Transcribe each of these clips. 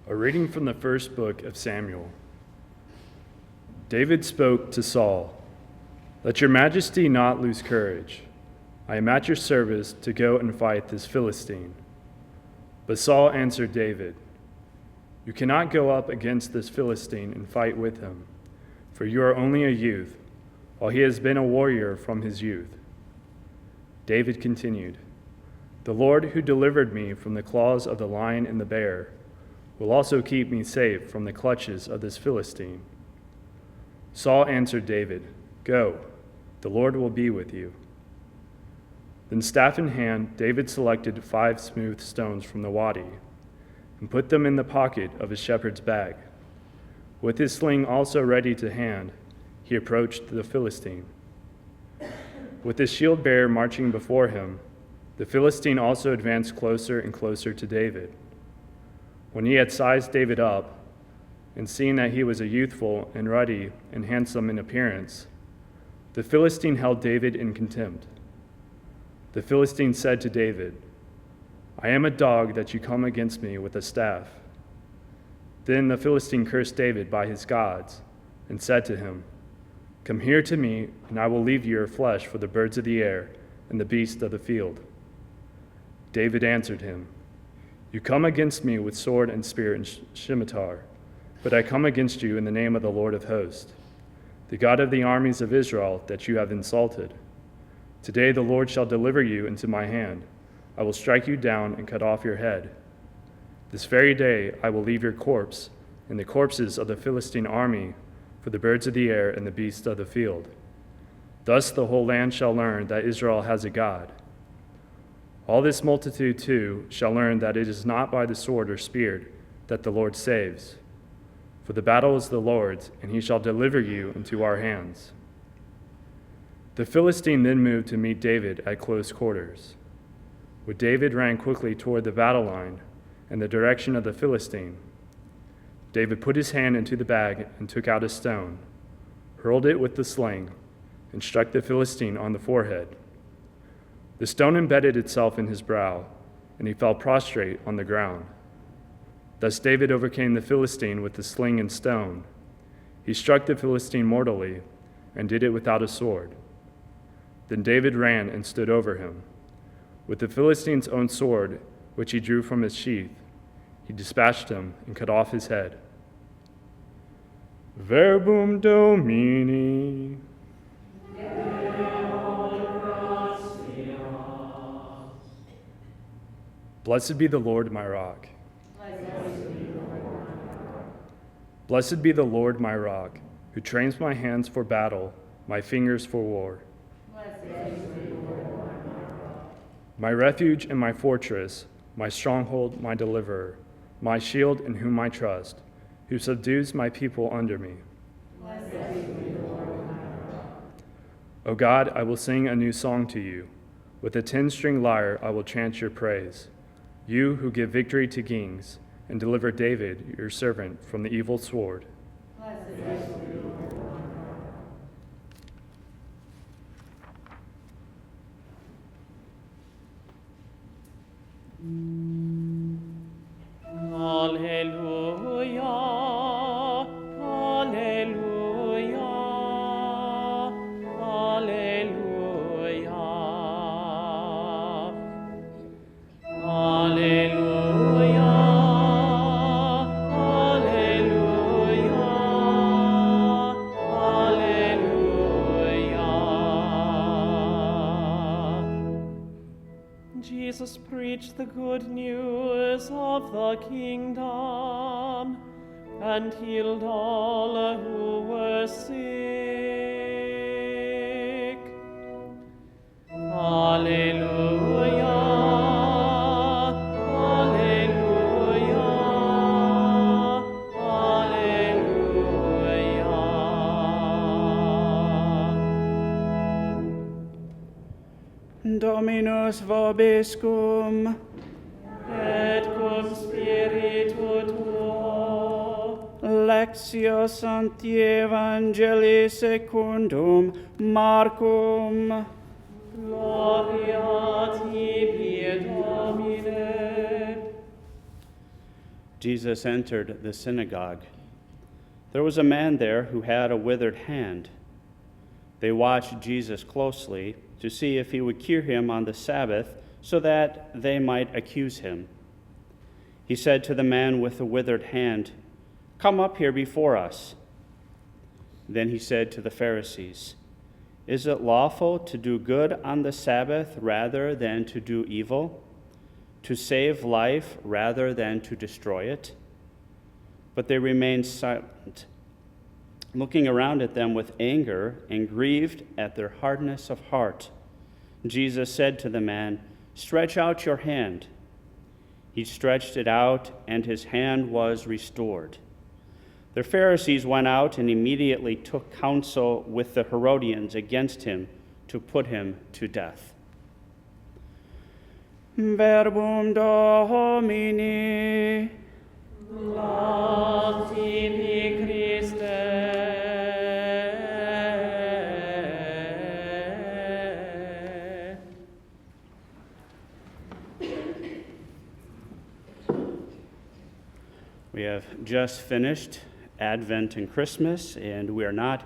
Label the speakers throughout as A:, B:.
A: A reading from the first book of Samuel. David spoke to Saul, "Let your majesty not lose courage. I am at your service to go and fight this Philistine." But Saul answered David, "You cannot go up against this Philistine and fight with him, for you are only a youth, while he has been a warrior from his youth." David continued, "The Lord who delivered me from the claws of the lion and the bear will also keep me safe from the clutches of this Philistine." Saul answered David, "Go, the Lord will be with you." Then staff in hand, David selected 5 smooth stones from the wadi and put them in the pocket of his shepherd's bag. With his sling also ready to hand, he approached the Philistine. With his shield bearer marching before him, the Philistine also advanced closer and closer to David. When he had sized David up, and seen that he was a youthful and ruddy and handsome in appearance, the Philistine held David in contempt. The Philistine said to David, "I am a dog that you come against me with a staff." Then the Philistine cursed David by his gods and said to him, "Come here to me, and I will leave your flesh for the birds of the air and the beasts of the field." David answered him, "You come against me with sword and spear and scimitar, but I come against you in the name of the Lord of hosts, the God of the armies of Israel that you have insulted. Today the Lord shall deliver you into my hand. I will strike you down and cut off your head. This very day I will leave your corpse and the corpses of the Philistine army for the birds of the air and the beasts of the field. Thus the whole land shall learn that Israel has a God. All this multitude too shall learn that it is not by the sword or spear that the Lord saves. For the battle is the Lord's, and he shall deliver you into our hands." The Philistine then moved to meet David at close quarters. When David ran quickly toward the battle line in the direction of the Philistine, David put his hand into the bag and took out a stone, hurled it with the sling, and struck the Philistine on the forehead. The stone embedded itself in his brow, and he fell prostrate on the ground. Thus David overcame the Philistine with the sling and stone. He struck the Philistine mortally, and did it without a sword. Then David ran and stood over him. With the Philistine's own sword, which he drew from his sheath, he dispatched him and cut off his head. Verbum Domini. Blessed be the Lord, my rock. Blessed be the Lord, my rock, who trains my hands for battle, my fingers for war. My refuge and my fortress, my stronghold, my deliverer, my shield in whom I trust, who subdues my people under me. O God, I will sing a new song to you. With a 10-string lyre I will chant your praise. You who give victory to kings and deliver David, your servant, from the evil sword.
B: Alleluia, alleluia, alleluia, alleluia, alleluia. Jesus preached the good news of the kingdom and healed all who were sick. Alleluia, alleluia, alleluia.
C: Dominus vobiscum.
B: Et cum spiritu tuo.
C: Lectio Sancti Evangelii secundum Marcum.
B: Gloria a tibi, Domine.
C: Jesus entered the synagogue. There was a man there who had a withered hand. They watched Jesus closely to see if he would cure him on the Sabbath so that they might accuse him. He said to the man with the withered hand, "Come up here before us." Then he said to the Pharisees, "Is it lawful to do good on the Sabbath rather than to do evil? To save life rather than to destroy it?" But they remained silent, looking around at them with anger and grieved at their hardness of heart. Jesus said to the man, "Stretch out your hand." He stretched it out, and his hand was restored. The Pharisees went out and immediately took counsel with the Herodians against him to put him to death.
B: Verbum Domini.
D: Laude tibi, Christe.
C: We have just finished Advent and Christmas, and we are not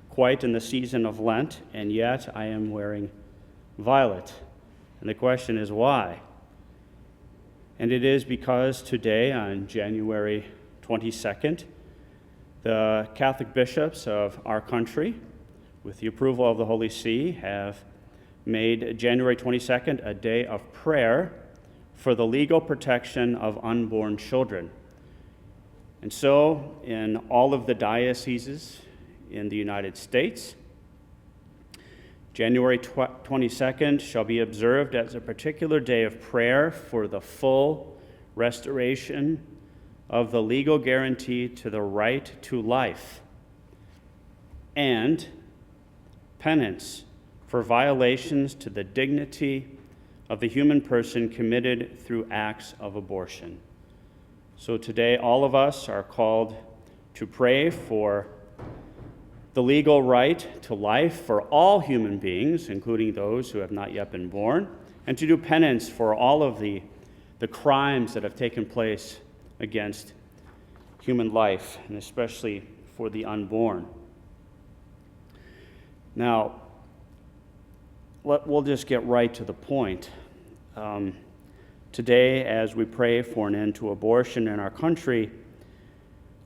C: quite in the season of Lent, and yet I am wearing violet. And the question is why? And it is because today, on January 22nd, the Catholic bishops of our country, with the approval of the Holy See, have made January 22nd a day of prayer for the legal protection of unborn children. And so, in all of the dioceses in the United States, January 22nd shall be observed as a particular day of prayer for the full restoration of the legal guarantee to the right to life and penance for violations to the dignity of the human person committed through acts of abortion. So today, all of us are called to pray for the legal right to life for all human beings, including those who have not yet been born, and to do penance for all of the crimes that have taken place against human life, and especially for the unborn. Now, we'll just get right to the point. Today, as we pray for an end to abortion in our country,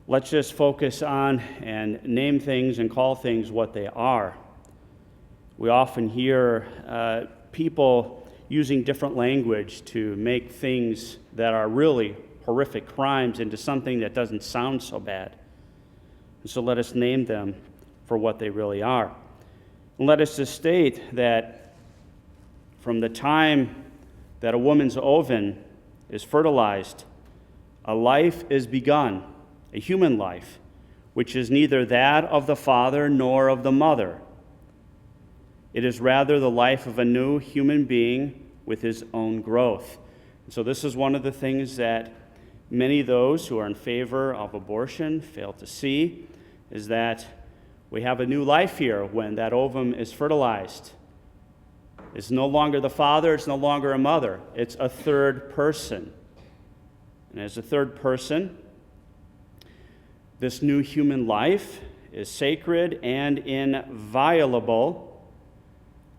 C: let's just focus on and name things and call things what they are. We often hear people using different language to make things that are really horrific crimes into something that doesn't sound so bad. And so let us name them for what they really are. And let us just state that from the time that a woman's ovum is fertilized, a life is begun, a human life, which is neither that of the father nor of the mother. It is rather the life of a new human being with his own growth. And so this is one of the things that many of those who are in favor of abortion fail to see, is that we have a new life here when that ovum is fertilized. It's no longer the father, it's no longer a mother, it's a third person. And as a third person, this new human life is sacred and inviolable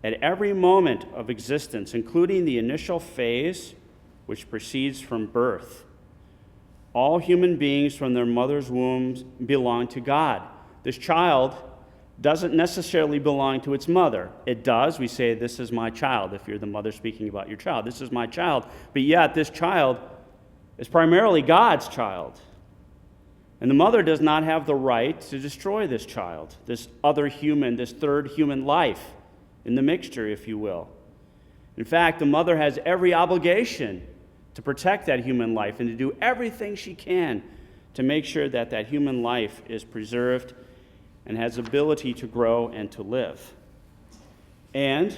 C: at every moment of existence, including the initial phase which proceeds from birth. All human beings from their mother's wombs belong to God. This child doesn't necessarily belong to its mother. It does. We say, "This is my child," if you're the mother speaking about your child. This is my child. But yet, this child is primarily God's child. And the mother does not have the right to destroy this child, this other human, this third human life in the mixture, if you will. In fact, the mother has every obligation to protect that human life and to do everything she can to make sure that that human life is preserved and has ability to grow and to live. And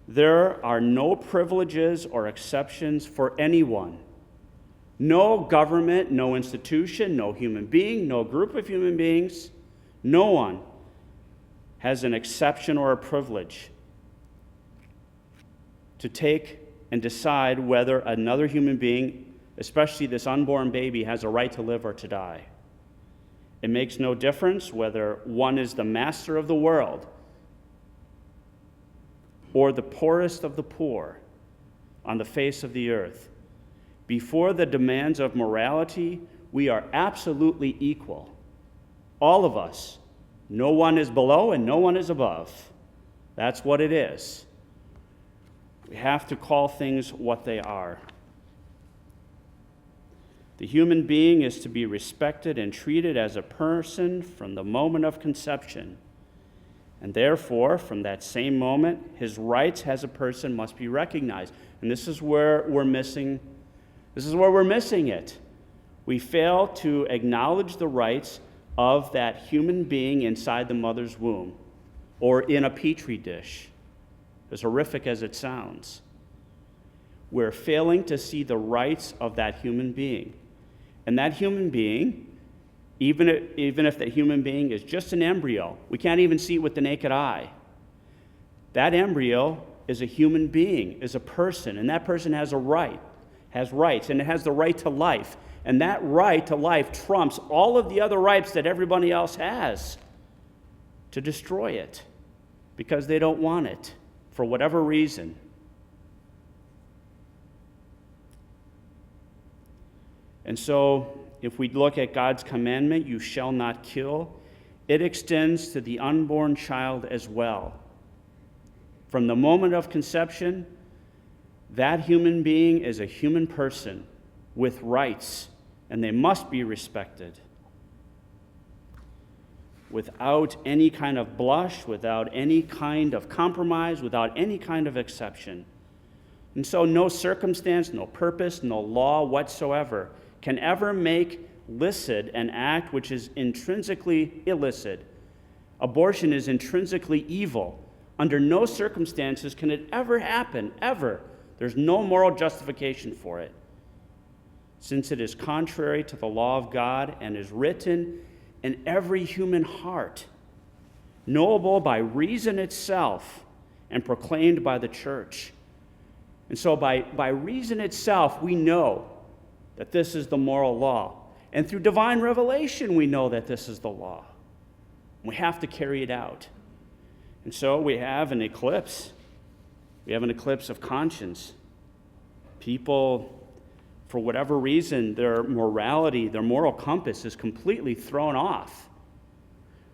C: there are no privileges or exceptions for anyone. No government, no institution, no human being, no group of human beings, no one has an exception or a privilege to take and decide whether another human being especially this unborn baby, has a right to live or to die. It makes no difference whether one is the master of the world or the poorest of the poor on the face of the earth. Before the demands of morality, we are absolutely equal. All of us. No one is below and no one is above. That's what it is. We have to call things what they are. The human being is to be respected and treated as a person from the moment of conception. And therefore, from that same moment, his rights as a person must be recognized. And this is where we're missing it. We fail to acknowledge the rights of that human being inside the mother's womb or in a petri dish, as horrific as it sounds. We're failing to see the rights of that human being. And that human being, even if that human being is just an embryo, we can't even see it with the naked eye. That embryo is a human being, is a person, and that person has rights, and it has the right to life. And that right to life trumps all of the other rights that everybody else has to destroy it because they don't want it for whatever reason. And so, if we look at God's commandment, you shall not kill, it extends to the unborn child as well. From the moment of conception, that human being is a human person with rights, and they must be respected. Without any kind of blush, without any kind of compromise, without any kind of exception. And so no circumstance, no purpose, no law whatsoever can ever make licit an act which is intrinsically illicit. Abortion is intrinsically evil. Under no circumstances can it ever happen, ever. There's no moral justification for it, since it is contrary to the law of God and is written in every human heart, knowable by reason itself and proclaimed by the church. And so by reason itself, we know that this is the moral law. And through divine revelation, we know that this is the law. We have to carry it out. And so we have an eclipse. We have an eclipse of conscience. People, for whatever reason, their morality, their moral compass is completely thrown off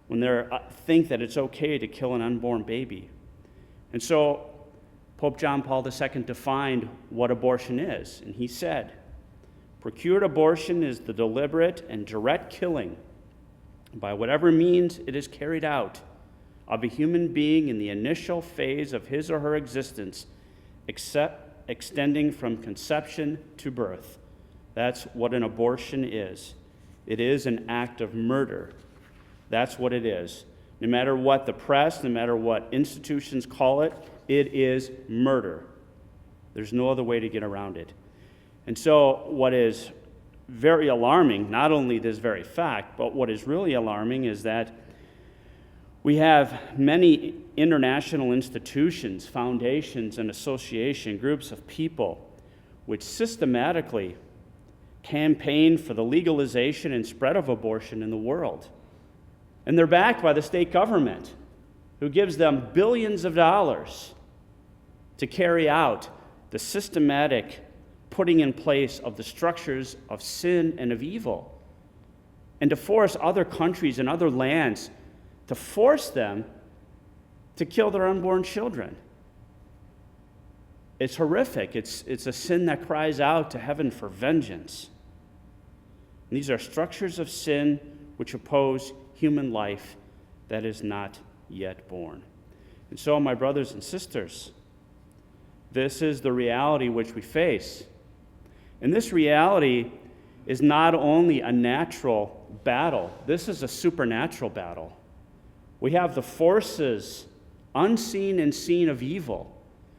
C: when they think that it's okay to kill an unborn baby. And so Pope John Paul II defined what abortion is, and he said, procured abortion is the deliberate and direct killing, by whatever means it is carried out, of a human being in the initial phase of his or her existence, extending from conception to birth. That's what an abortion is. It is an act of murder. That's what it is. No matter what the press, no matter what institutions call it, it is murder. There's no other way to get around it. And so what is very alarming, not only this very fact, but what is really alarming is that we have many international institutions, foundations, and association groups of people which systematically campaign for the legalization and spread of abortion in the world. And they're backed by the state government, who gives them billions of dollars to carry out the systematic putting in place of the structures of sin and of evil, and to force other countries and other lands to force them to kill their unborn children. It's horrific. It's a sin that cries out to heaven for vengeance. And these are structures of sin which oppose human life that is not yet born. And so, my brothers and sisters, this is the reality which we face. And this reality is not only a natural battle, this is a supernatural battle. We have the forces, unseen and seen, of evil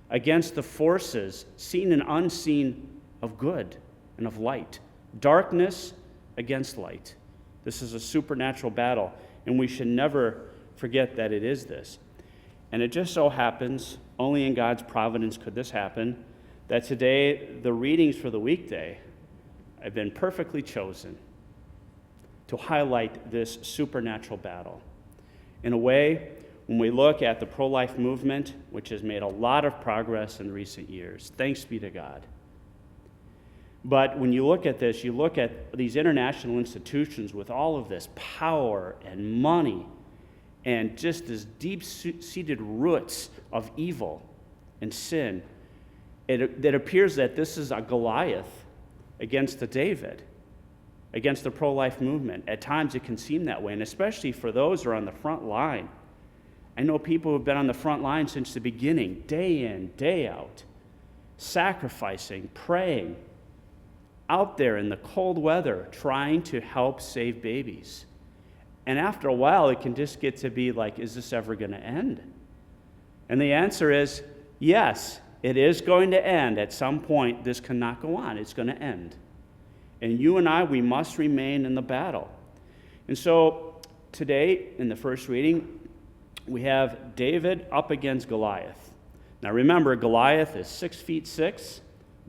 C: against the forces, seen and unseen, of good and of light. Darkness against light. This is a supernatural battle, and we should never forget that it is this. And it just so happens, only in God's providence could this happen, that today the readings for the weekday have been perfectly chosen to highlight this supernatural battle. In a way, when we look at the pro-life movement, which has made a lot of progress in recent years, thanks be to God. But when you look at this, you look at these international institutions with all of this power and money and just this deep-seated roots of evil and sin. It appears that this is a Goliath against a David, against the pro-life movement. At times it can seem that way, and especially for those who are on the front line. I know people who have been on the front line since the beginning, day in, day out, sacrificing, praying, out there in the cold weather, trying to help save babies. And after a while, it can just get to be like, is this ever going to end? And the answer is, yes, it is going to end. At some point, this cannot go on. It's going to end. And you and I, we must remain in the battle. And so today, in the first reading, we have David up against Goliath. Now remember, Goliath is 6'6",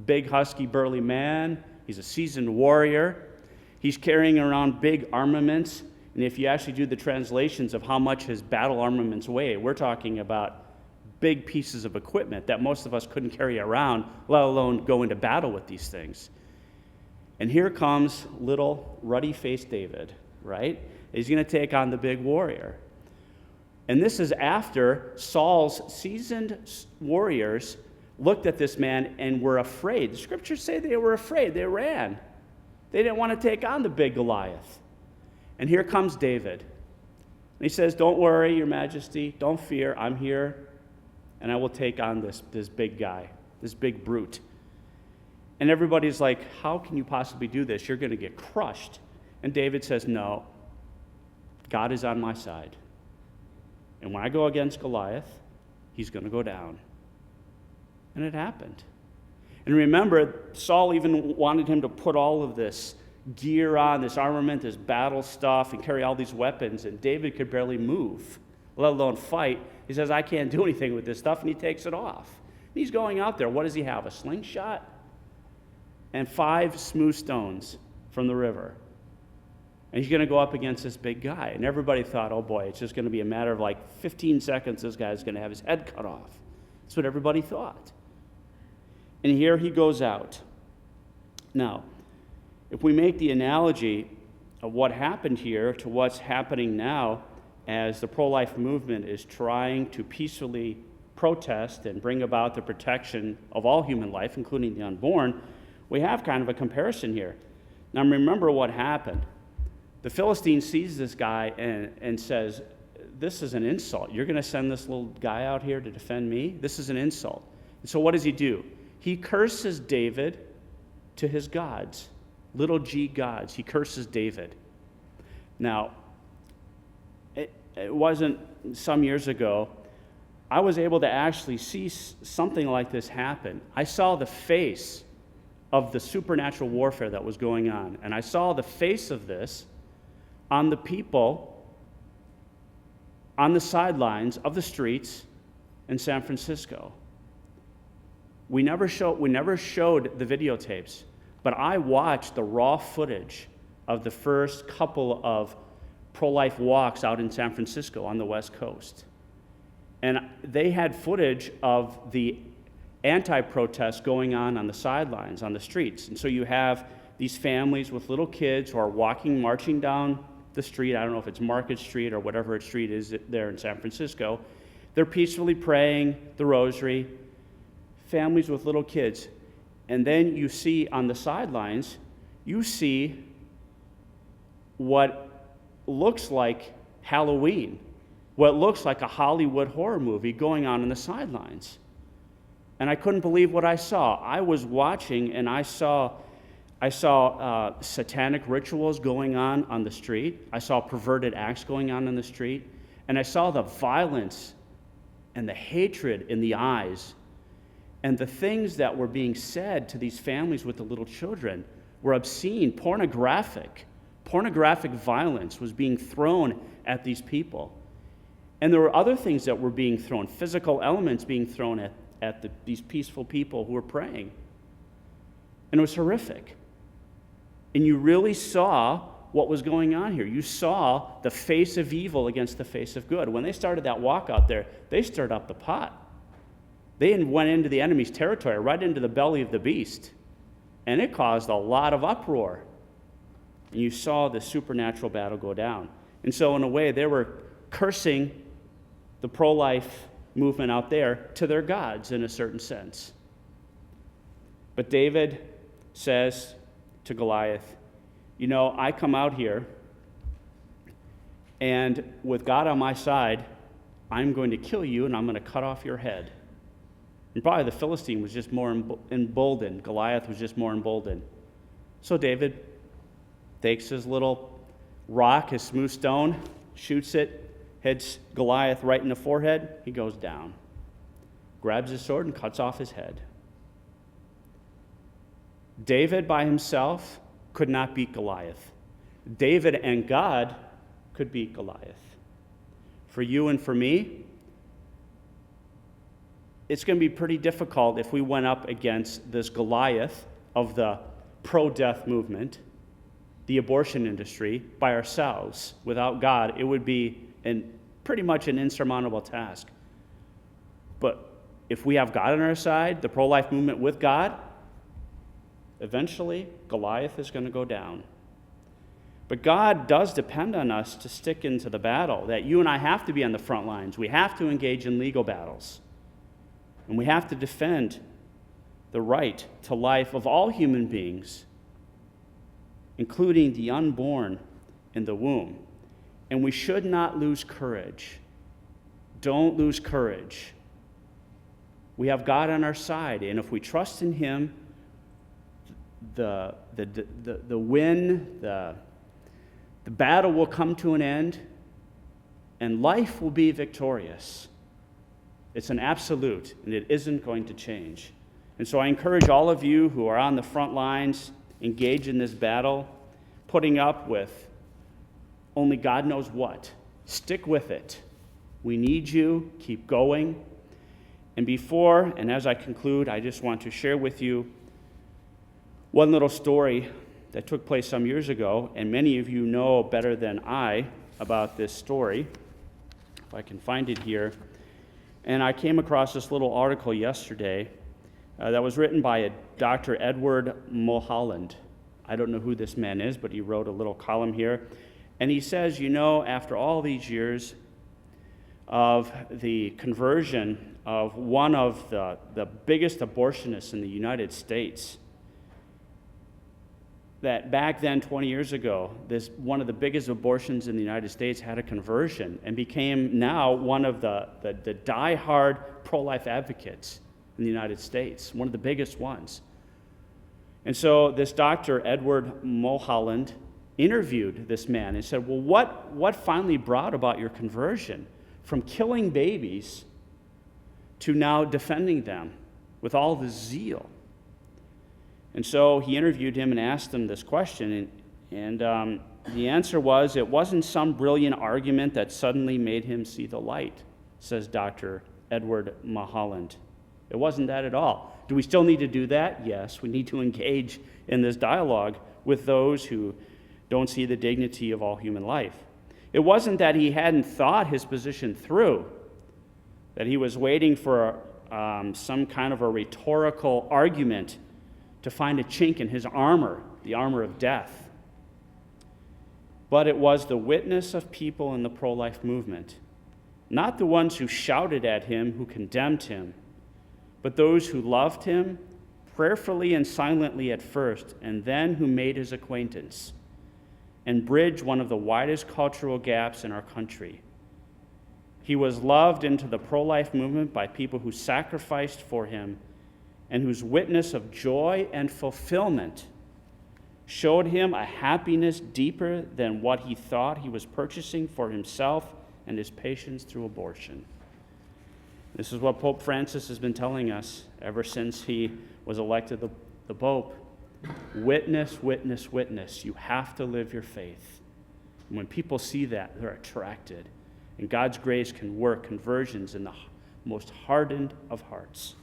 C: big, husky, burly man. He's a seasoned warrior. He's carrying around big armaments. And if you actually do the translations of how much his battle armaments weigh, we're talking about big pieces of equipment that most of us couldn't carry around, let alone go into battle with these things. And here comes little ruddy-faced David, right? He's going to take on the big warrior. And this is after Saul's seasoned warriors looked at this man and were afraid. The scriptures say they were afraid. They ran. They didn't want to take on the big Goliath. And here comes David. And he says, don't worry, your majesty. Don't fear. I'm here. And I will take on this big guy, this big brute. And everybody's like, how can you possibly do this? You're going to get crushed. And David says, no, God is on my side. And when I go against Goliath, he's going to go down. And it happened. And remember, Saul even wanted him to put all of this gear on, this armament, this battle stuff, and carry all these weapons. And David could barely move, let alone fight. He says, I can't do anything with this stuff, and he takes it off. And he's going out there. What does he have? A slingshot? And 5 smooth stones from the river. And he's going to go up against this big guy. And everybody thought, oh boy, it's just going to be a matter of like 15 seconds, this guy's going to have his head cut off. That's what everybody thought. And here he goes out. Now, if we make the analogy of what happened here to what's happening now as the pro-life movement is trying to peacefully protest and bring about the protection of all human life, including the unborn, we have kind of a comparison here. Now remember what happened. The Philistine sees this guy and says, this is an insult. You're going to send this little guy out here to defend me? This is an insult. And so what does he do? He curses David to his gods, little g gods. He curses David. Now, it wasn't some years ago, I was able to actually see something like this happen. I saw the face of the supernatural warfare that was going on, and I saw the face of this on the people on the sidelines of the streets in San Francisco. We never showed the videotapes, but I watched the raw footage of the first couple of pro-life walks out in San Francisco on the West Coast. And they had footage of the anti-protests going on the sidelines, on the streets. And so you have these families with little kids who are walking, marching down the street. I don't know if it's Market Street or whatever street is there in San Francisco. They're peacefully praying the rosary, families with little kids. And then you see on the sidelines, you see what looks like Halloween, what looks like a Hollywood horror movie going on in the sidelines. And I couldn't believe what I saw. I was watching and I saw satanic rituals going on the street. I saw perverted acts going on in the street. And I saw the violence and the hatred in the eyes. And the things that were being said to these families with the little children were obscene, pornographic. Pornographic violence was being thrown at these people. And there were other things that were being thrown, physical elements being thrown at these peaceful people who were praying. And it was horrific. And you really saw what was going on here. You saw the face of evil against the face of good. When they started that walk out there, they stirred up the pot. They went into the enemy's territory, right into the belly of the beast. And it caused a lot of uproar. And you saw the supernatural battle go down. And so in a way, they were cursing the pro-life movement out there to their gods in a certain sense. But David says to Goliath, you know, I come out here, and with God on my side, I'm going to kill you, and I'm going to cut off your head. And probably the Philistine was just more emboldened. Goliath was just more emboldened. So David takes his little rock, his smooth stone, shoots it, hits Goliath right in the forehead. He goes down, grabs his sword, and cuts off his head. David by himself could not beat Goliath. David and God could beat Goliath. For you and for me, it's going to be pretty difficult if we went up against this Goliath of the pro-death movement, the abortion industry, by ourselves. Without God, it would be pretty much an insurmountable task. But if we have God on our side, the pro-life movement with God, eventually Goliath is going to go down. But God does depend on us to stick into the battle, that you and I have to be on the front lines. We have to engage in legal battles. And we have to defend the right to life of all human beings, including the unborn in the womb. And we should not lose courage. Don't lose courage. We have God on our side, and if we trust in Him, the battle will come to an end, and life will be victorious. It's an absolute, and it isn't going to change. And so I encourage all of you who are on the front lines, engage in this battle, putting up with only God knows what. Stick with it. We need you. Keep going. And before, and as I conclude, I just want to share with you one little story that took place some years ago, and many of you know better than I about this story. If I can find it here. And I came across this little article yesterday that was written by a Dr. Edward Mulholland. I don't know who this man is, but he wrote a little column here. And he says, you know, after all these years of the conversion of one of the biggest abortionists in the United States, that back then, 20 years ago, one of the biggest abortions in the United States had a conversion and became now one of the die-hard pro-life advocates in the United States, one of the biggest ones. And so this Dr. Edward Mulholland interviewed this man and said, well, what finally brought about your conversion from killing babies to now defending them with all the zeal? And so he interviewed him and asked him this question, and the answer was, it wasn't some brilliant argument that suddenly made him see the light, says Dr. Edward Mulholland. It wasn't that at all. Do we still need to do that? Yes, we need to engage in this dialogue with those who don't see the dignity of all human life. It wasn't that he hadn't thought his position through, that he was waiting for some kind of a rhetorical argument to find a chink in his armor, the armor of death. But it was the witness of people in the pro-life movement, not the ones who shouted at him, who condemned him, but those who loved him prayerfully and silently at first, and then who made his acquaintance and bridged one of the widest cultural gaps in our country. He was loved into the pro-life movement by people who sacrificed for him and whose witness of joy and fulfillment showed him a happiness deeper than what he thought he was purchasing for himself and his patients through abortion. This is what Pope Francis has been telling us ever since he was elected the Pope. Witness, witness, witness. You have to live your faith. And when people see that, they're attracted. And God's grace can work conversions in the most hardened of hearts.